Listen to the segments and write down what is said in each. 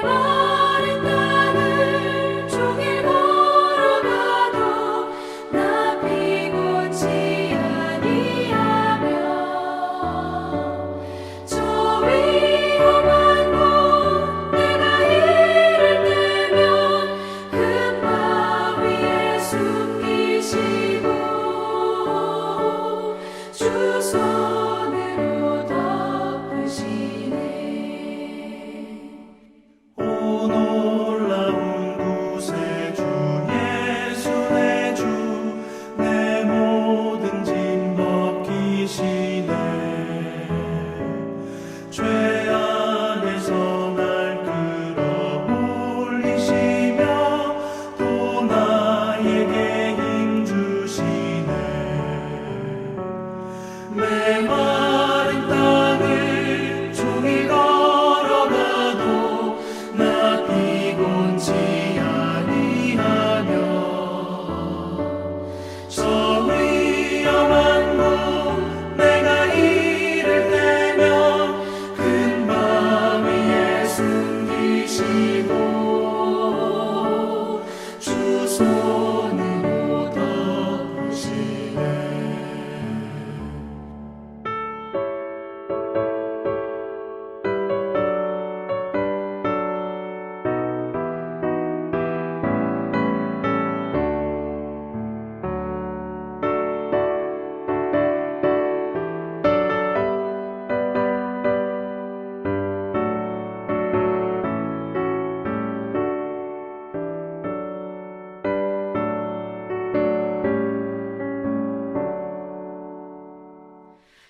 메마른 땅을 종일 걸어가도 나 피곤치 아니하며 저 위험한 곳 내가 이를 때면 큰 바 위에 숨기시고 주 손으로 덮으시네. 오 놀라운 구세 주 예수 내 주 내 모든 짐 벗기시네. 죄 안에서 날 끌어올리시며 또 나에게 힘 주시네. 메마른 땅을 종일 걸어가도 나 피곤치 아니하며 저 위험한 곳 내가 이를 때면 큰 바 위에 숨기시고 주 손으로 덮으시네.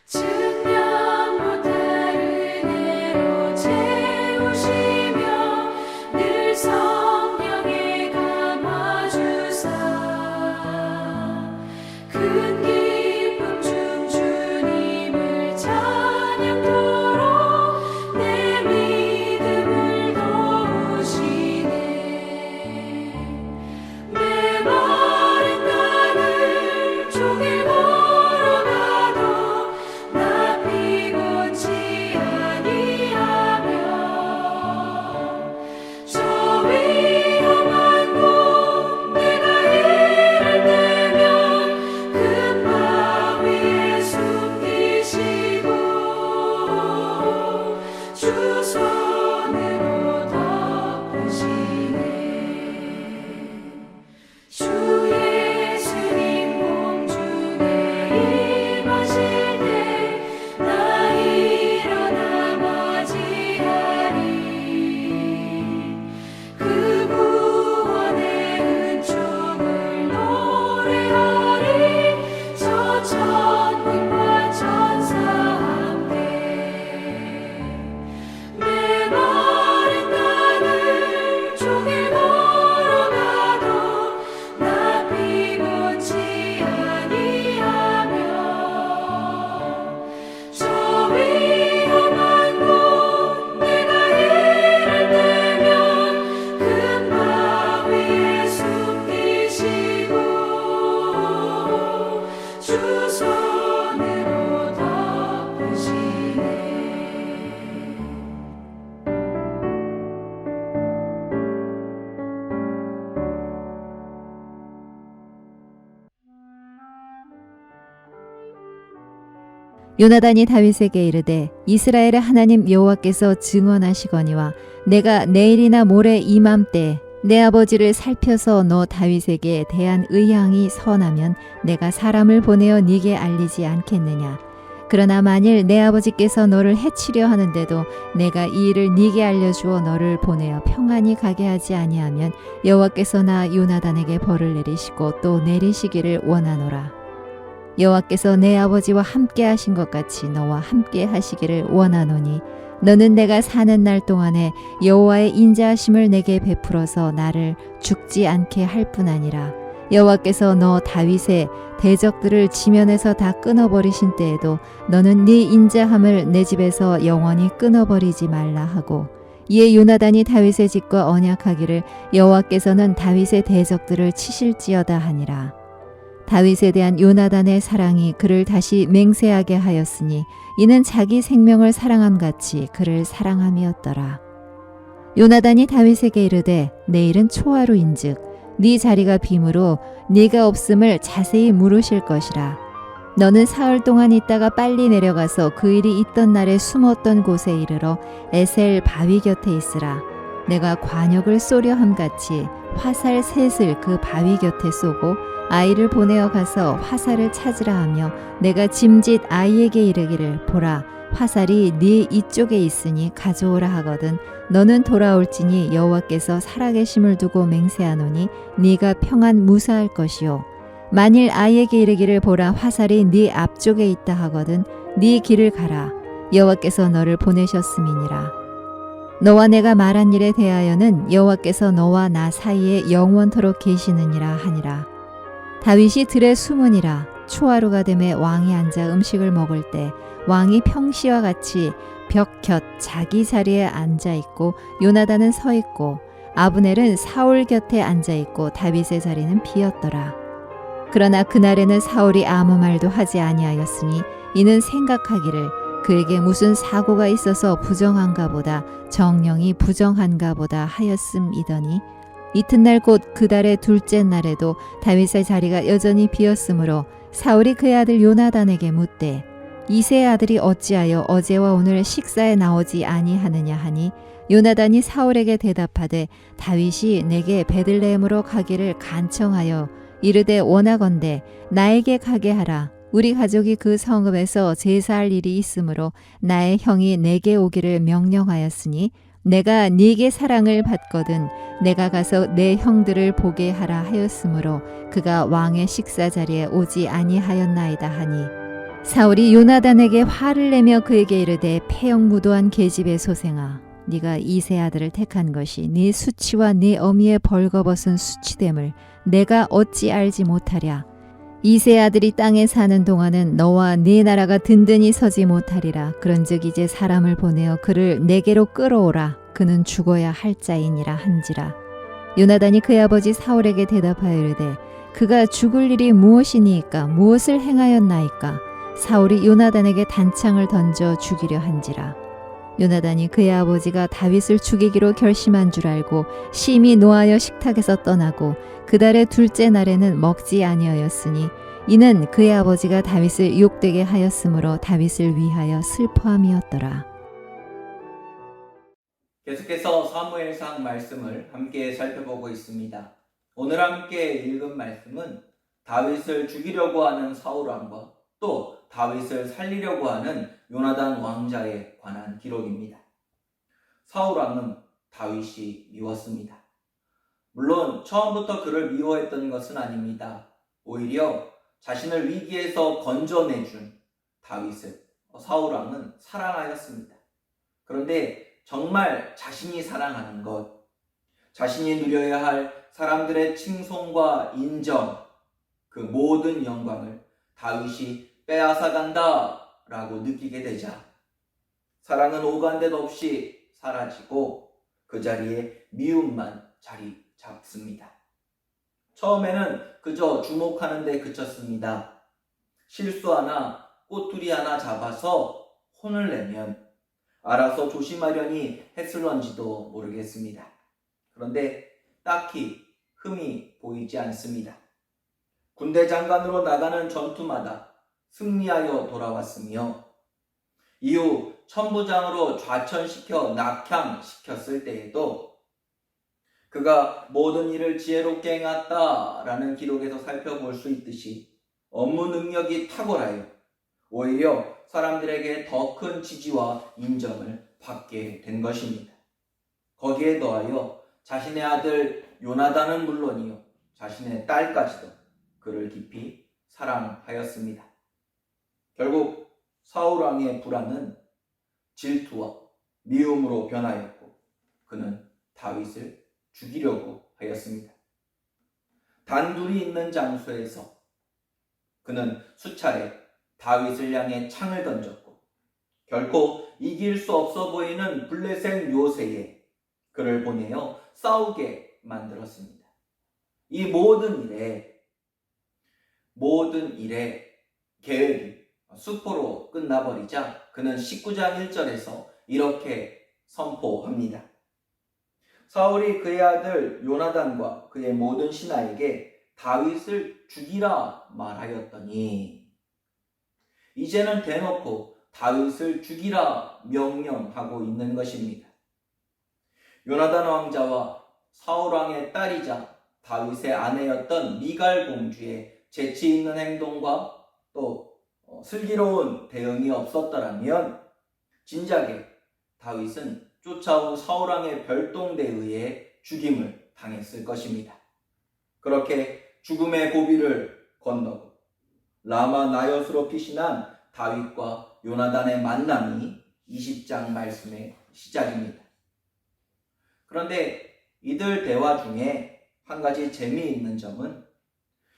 측량 못할 은혜로 채우시며 늘 성령에 감화주사 큰 기쁨 중 주님을 찬양토록 내 믿음을 도우시네. 메마른 땅을 종일 걸어가도 나 피곤치 아니하며 저 위험한 곳 내가 이를 때면 큰 바 위에 숨기시고 주 손으로 덮으시네. 주 예수님 공중에 임하실 때 나 일어나 맞이하리. 그 구원의 은총을 노래하리. 저 천군과 천사 함께 메마른 땅을 종일 걸어가도 나 피곤치 아니하며 저 위험한 곳 내가 이를 때면 큰 바 위에 숨기시고 주 손으로 덮으시네. 요나단이 다윗에게 이르되 이스라엘의 하나님 여호와께서 증언하시거니와 내가 내일이나 모레 이맘때 내 아버지를 살펴서 너 다윗에게 대한 의향이 선하면 내가 사람을 보내어 네게 알리지 않겠느냐. 그러나 만일 내 아버지께서 너를 해치려 하는데도 내가 이 일을 네게 알려주어 너를 보내어 평안히 가게 하지 아니하면 여호와께서 나 요나단에게 벌을 내리시고 또 내리시기를 원하노라. 여호와께서 내 아버지와 함께 하신 것 같이 너와 함께 하시기를 원하노니 너는 내가 사는 날 동안에 여호와의 인자하심을 내게 베풀어서 나를 죽지 않게 할 뿐 아니라 여호와께서 너 다윗의 대적들을 지면에서 다 끊어버리신 때에도 너는 네 인자함을 내 집에서 영원히 끊어버리지 말라 하고 이에 요나단이 다윗의 집과 언약하기를 여호와께서는 다윗의 대적들을 치실지어다 하니라. 다윗에 대한 요나단의 사랑이 그를 다시 맹세하게 하였으니 이는 자기 생명을 사랑함 같이 그를 사랑함이었더라. 요나단이 다윗에게 이르되 내일은 초하루인즉 네 자리가 빔으로 네가 없음을 자세히 물으실 것이라. 너는 사흘 동안 있다가 빨리 내려가서 그 일이 있던 날에 숨었던 곳에 이르러 에셀 바위 곁에 있으라. 내가 관역을 쏘려 함같이 화살 셋을 그 바위 곁에 쏘고 아이를 보내어 가서 화살을 찾으라 하며 내가 짐짓 아이에게 이르기를 보라 화살이 네 이쪽에 있으니 가져오라 하거든 너는 돌아올지니 여호와께서 살아계심을 두고 맹세하노니 네가 평안 무사할 것이요 만일 아이에게 이르기를 보라 화살이 네 앞쪽에 있다 하거든 네 길을 가라 여호와께서 너를 보내셨음이니라. 너와 내가 말한 일에 대하여는 여호와께서 너와 나 사이에 영원토록 계시느니라 하니라. 다윗이 들에 숨으니라. 초하루가 되매 왕이 앉아 음식을 먹을 때 왕이 평시와 같이 벽 곁 자기 자리에 앉아 있고 요나단은 서 있고 아브넬은 사울 곁에 앉아 있고 다윗의 자리는 비었더라. 그러나 그날에는 사울이 아무 말도 하지 아니하였으니 이는 생각하기를 그에게 무슨 사고가 있어서 부정한가 보다 정령이 부정한가 보다 하였음이더니 이튿날 곧 그 달의 둘째 날에도 다윗의 자리가 여전히 비었으므로 사울이 그의 아들 요나단에게 묻되 이새의 아들이 어찌하여 어제와 오늘 식사에 나오지 아니하느냐 하니 요나단이 사울에게 대답하되 다윗이 내게 베들레헴으로 가기를 간청하여 이르되 원하건대 나에게 가게 하라. 우리 가족이 그 성읍에서 제사할 일이 있으므로 나의 형이 내게 오기를 명령하였으니 내가 네게 사랑을 받거든 내가 가서 내 형들을 보게 하라 하였으므로 그가 왕의 식사 자리에 오지 아니하였나이다 하니 사울이 요나단에게 화를 내며 그에게 이르되 패역무도한 계집의 소생아 네가 이새 아들을 택한 것이 네 수치와 네 어미의 벌거벗은 수치됨을 내가 어찌 알지 못하랴. 이새 아들이 땅에 사는 동안은 너와 네 나라가 든든히 서지 못하리라. 그런즉 이제 사람을 보내어 그를 내게로 끌어오라. 그는 죽어야 할 자이니라 한지라. 요나단이 그의 아버지 사울에게 대답하여 이르되 그가 죽을 일이 무엇이니이까 무엇을 행하였나이까. 사울이 요나단에게 단창을 던져 죽이려 한지라. 요나단이 그의 아버지가 다윗을 죽이기로 결심한 줄 알고 심히 노하여 식탁에서 떠나고 그 달의 둘째 날에는 먹지 아니하였으니 이는 그의 아버지가 다윗을 욕되게 하였으므로 다윗을 위하여 슬퍼함이었더라. 계속해서 사무엘상 말씀을 함께 살펴보고 있습니다. 오늘 함께 읽은 말씀은 다윗을 죽이려고 하는 사울 왕과 또 다윗을 살리려고 하는 요나단 왕자에 관한 기록입니다. 사울 왕은 다윗이 미웠습니다. 물론 처음부터 그를 미워했던 것은 아닙니다. 오히려 자신을 위기에서 건져내준 다윗을 사울 왕은 사랑하였습니다. 그런데 정말 자신이 사랑하는 것, 자신이 누려야 할 사람들의 칭송과 인정, 그 모든 영광을 다윗이 빼앗아간다 라고 느끼게 되자 사랑은 오간데도 없이 사라지고 그 자리에 미움만 자리 잡습니다. 처음에는 그저 주목하는 데 그쳤습니다. 실수 하나, 꼬투리 하나 잡아서 혼을 내면 알아서 조심하려니 했을런지도 모르겠습니다. 그런데 딱히 흠이 보이지 않습니다. 군대 장관으로 나가는 전투마다 승리하여 돌아왔으며 이후 천부장으로 좌천시켜 낙향시켰을 때에도 그가 모든 일을 지혜롭게 행했다라는 기록에서 살펴볼 수 있듯이 업무 능력이 탁월하여 오히려 사람들에게 더 큰 지지와 인정을 받게 된 것입니다. 거기에 더하여 자신의 아들 요나단은 물론이요 자신의 딸까지도 그를 깊이 사랑하였습니다. 결국 사울 왕의 불안은 질투와 미움으로 변하였고 그는 다윗을 죽이려고 하였습니다. 단둘이 있는 장소에서 그는 수차례 다윗을 향해 창을 던졌고 결코 이길 수 없어 보이는 블레셋 요새에 그를 보내어 싸우게 만들었습니다. 이 모든 일의 계획이 수포로 끝나버리자 그는 19장 1절에서 이렇게 선포합니다. 사울이 그의 아들 요나단과 그의 모든 신하에게 다윗을 죽이라 말하였더니 이제는 대놓고 다윗을 죽이라 명령하고 있는 것입니다. 요나단 왕자와 사울 왕의 딸이자 다윗의 아내였던 미갈 공주의 재치 있는 행동과 또 슬기로운 대응이 없었더라면 진작에 다윗은 쫓아온 사울 왕의 별동대에 의해 죽임을 당했을 것입니다. 그렇게 죽음의 고비를 건너고 라마 나요스로 피신한 다윗과 요나단의 만남이 20장 말씀의 시작입니다. 그런데 이들 대화 중에 한 가지 재미있는 점은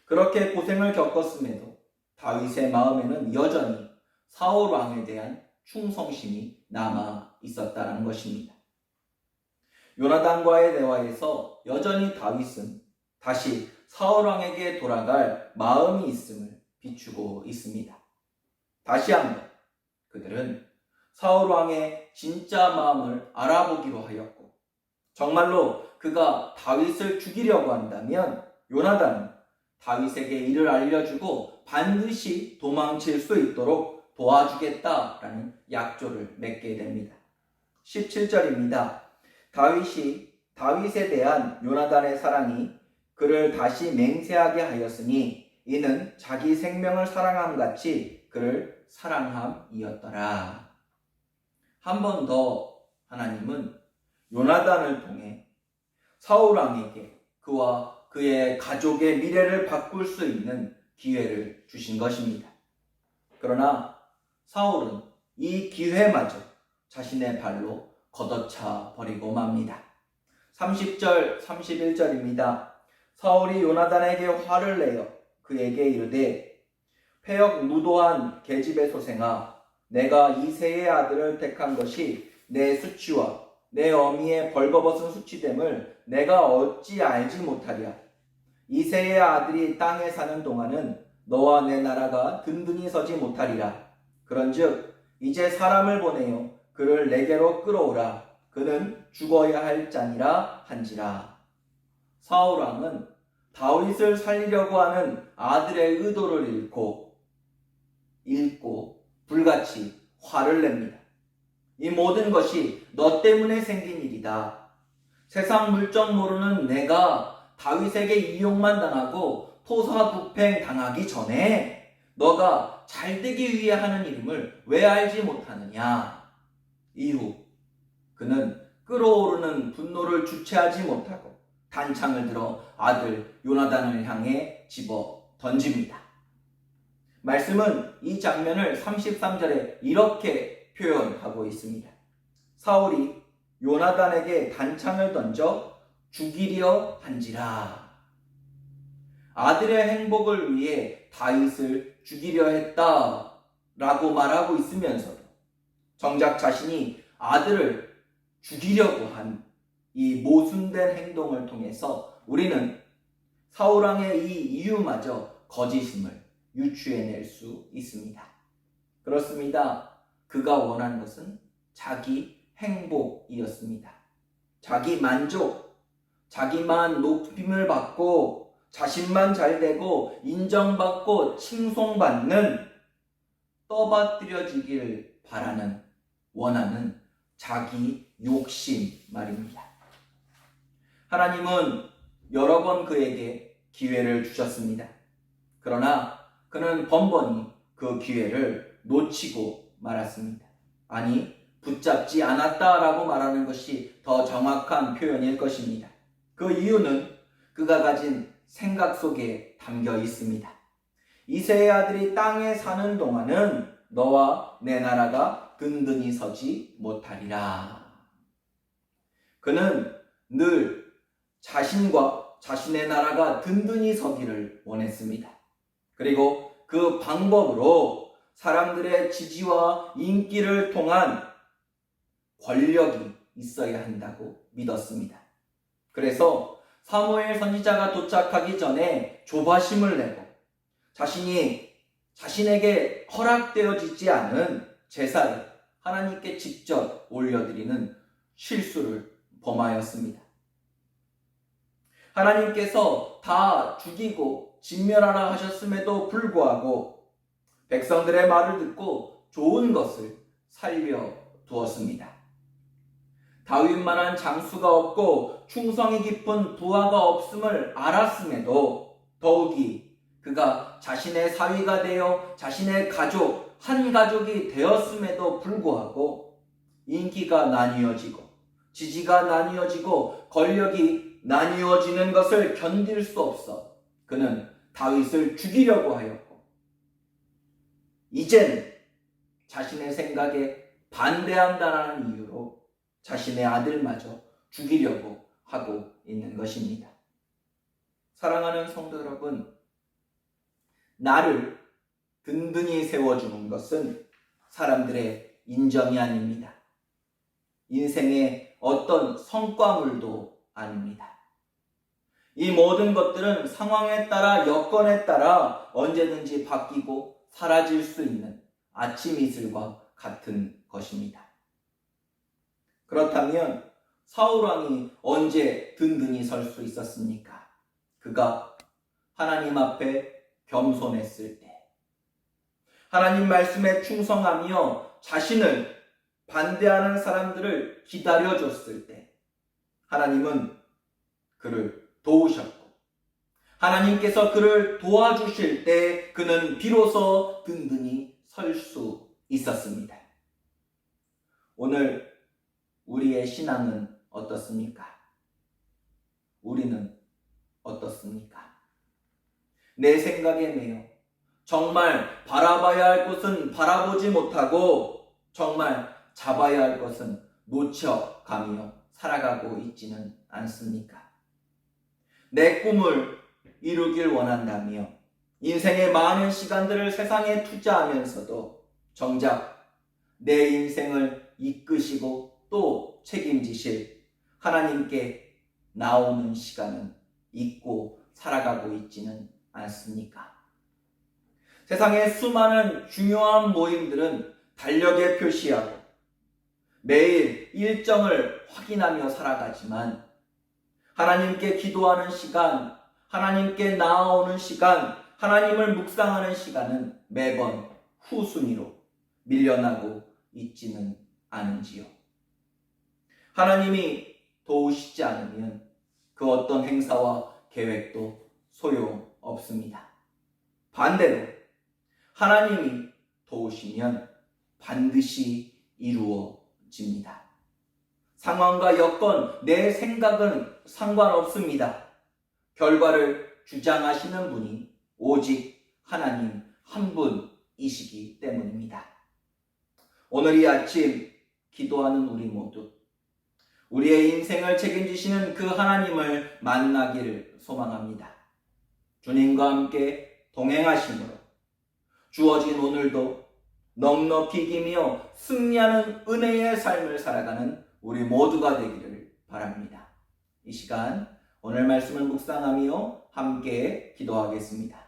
그렇게 고생을 겪었음에도 다윗의 마음에는 여전히 사울 왕에 대한 충성심이 남아 있었다는 것입니다. 요나단과의 대화에서 여전히 다윗은 다시 사울 왕에게 돌아갈 마음이 있음을 비추고 있습니다. 다시 한번 그들은 사울 왕의 진짜 마음을 알아보기로 하였고 정말로 그가 다윗을 죽이려고 한다면 요나단은 다윗에게 이를 알려주고 반드시 도망칠 수 있도록 도와주겠다라는 약조를 맺게 됩니다. 17절입니다. 다윗에 대한 요나단의 사랑이 그를 다시 맹세하게 하였으니 이는 자기 생명을 사랑함 같이 그를 사랑함이었더라. 한 번 더 하나님은 요나단을 통해 사울 왕에게 그와 그의 가족의 미래를 바꿀 수 있는 기회를 주신 것입니다. 그러나 사울은 이 기회마저 자신의 발로 걷어차 버리고 맙니다. 30절, 31절입니다. 사울이 요나단에게 화를 내어 그에게 이르되 패역 무도한 계집의 소생아 내가 이새의 아들을 택한 것이 내 수치와 내 어미의 벌거벗은 수치됨을 내가 어찌 알지 못하랴. 이새의 아들이 땅에 사는 동안은 너와 내 나라가 든든히 서지 못하리라. 그런즉 이제 사람을 보내어 그를 내게로 끌어오라. 그는 죽어야 할 자니라 한지라. 사울 왕은 다윗을 살리려고 하는 아들의 의도를 읽고 불같이 화를 냅니다. 이 모든 것이 너 때문에 생긴 일이다. 세상 물정 모르는 내가 다윗에게 이용만 당하고 토사구팽 당하기 전에 너가 잘되기 위해 하는 이름을 왜 알지 못하느냐. 이후 그는 끓어오르는 분노를 주체하지 못하고 단창을 들어 아들 요나단을 향해 집어 던집니다. 말씀은 이 장면을 33절에 이렇게 표현하고 있습니다. 사울이 요나단에게 단창을 던져 죽이려 한지라. 아들의 행복을 위해 다윗을 죽이려 했다라고 말하고 있으면서도 정작 자신이 아들을 죽이려고 한 이 모순된 행동을 통해서 우리는 사울왕의 이 이유마저 거짓임을 유추해낼 수 있습니다. 그렇습니다. 그가 원한 것은 자기 행복이었습니다. 자기 만족, 자기만 높임을 받고 자신만 잘되고 인정받고 칭송받는 떠받들여지길 바라는 원하는 자기 욕심 말입니다. 하나님은 여러 번 그에게 기회를 주셨습니다. 그러나 그는 번번이 그 기회를 놓치고 말았습니다. 아니, 붙잡지 않았다라고 말하는 것이 더 정확한 표현일 것입니다. 그 이유는 그가 가진 생각 속에 담겨 있습니다. 이새의 아들이 땅에 사는 동안은 너와 내 나라가 든든히 서지 못하리라. 그는 늘 자신과 자신의 나라가 든든히 서기를 원했습니다. 그리고 그 방법으로 사람들의 지지와 인기를 통한 권력이 있어야 한다고 믿었습니다. 그래서 사무엘 선지자가 도착하기 전에 조바심을 내고 자신에게 허락되어지지 않은 제사를 하나님께 직접 올려드리는 실수를 범하였습니다. 하나님께서 다 죽이고 진멸하라 하셨음에도 불구하고 백성들의 말을 듣고 좋은 것을 살려 두었습니다. 다윗만한 장수가 없고 충성이 깊은 부하가 없음을 알았음에도 더욱이 그가 자신의 사위가 되어 자신의 가족, 한 가족이 되었음에도 불구하고 인기가 나뉘어지고 지지가 나뉘어지고 권력이 나뉘어지는 것을 견딜 수 없어 그는 다윗을 죽이려고 하였고 이젠 자신의 생각에 반대한다는 이유로 자신의 아들마저 죽이려고 하고 있는 것입니다. 사랑하는 성도 여러분, 나를 든든히 세워주는 것은 사람들의 인정이 아닙니다. 인생의 어떤 성과물도 아닙니다. 이 모든 것들은 상황에 따라 여건에 따라 언제든지 바뀌고 사라질 수 있는 아침 이슬과 같은 것입니다. 그렇다면 사울왕이 언제 든든히 설 수 있었습니까? 그가 하나님 앞에 겸손했을 때, 하나님 말씀에 충성하며 자신을 반대하는 사람들을 기다려줬을 때 하나님은 그를 도우셨고 하나님께서 그를 도와주실 때 그는 비로소 든든히 설 수 있었습니다. 오늘 우리의 신앙은 어떻습니까? 우리는 어떻습니까? 내 생각에 매여 정말 바라봐야 할 것은 바라보지 못하고 정말 잡아야 할 것은 놓쳐가며 살아가고 있지는 않습니까? 내 꿈을 이루길 원한다며 인생의 많은 시간들을 세상에 투자하면서도 정작 내 인생을 이끄시고 또 책임지실 하나님께 나오는 시간은 잊고 살아가고 있지는 않습니까? 세상의 수많은 중요한 모임들은 달력에 표시하고 매일 일정을 확인하며 살아가지만 하나님께 기도하는 시간, 하나님께 나아오는 시간, 하나님을 묵상하는 시간은 매번 후순위로 밀려나고 있지는 않은지요. 하나님이 도우시지 않으면 그 어떤 행사와 계획도 소용없습니다. 반대로 하나님이 도우시면 반드시 이루어집니다. 상황과 여건, 내 생각은 상관없습니다. 결과를 주장하시는 분이 오직 하나님 한 분이시기 때문입니다. 오늘 이 아침 기도하는 우리 모두 우리의 인생을 책임지시는 그 하나님을 만나기를 소망합니다. 주님과 함께 동행하심으로 주어진 오늘도 넉넉히 이기며 승리하는 은혜의 삶을 살아가는 우리 모두가 되기를 바랍니다. 이 시간 오늘 말씀을 묵상하며 함께 기도하겠습니다.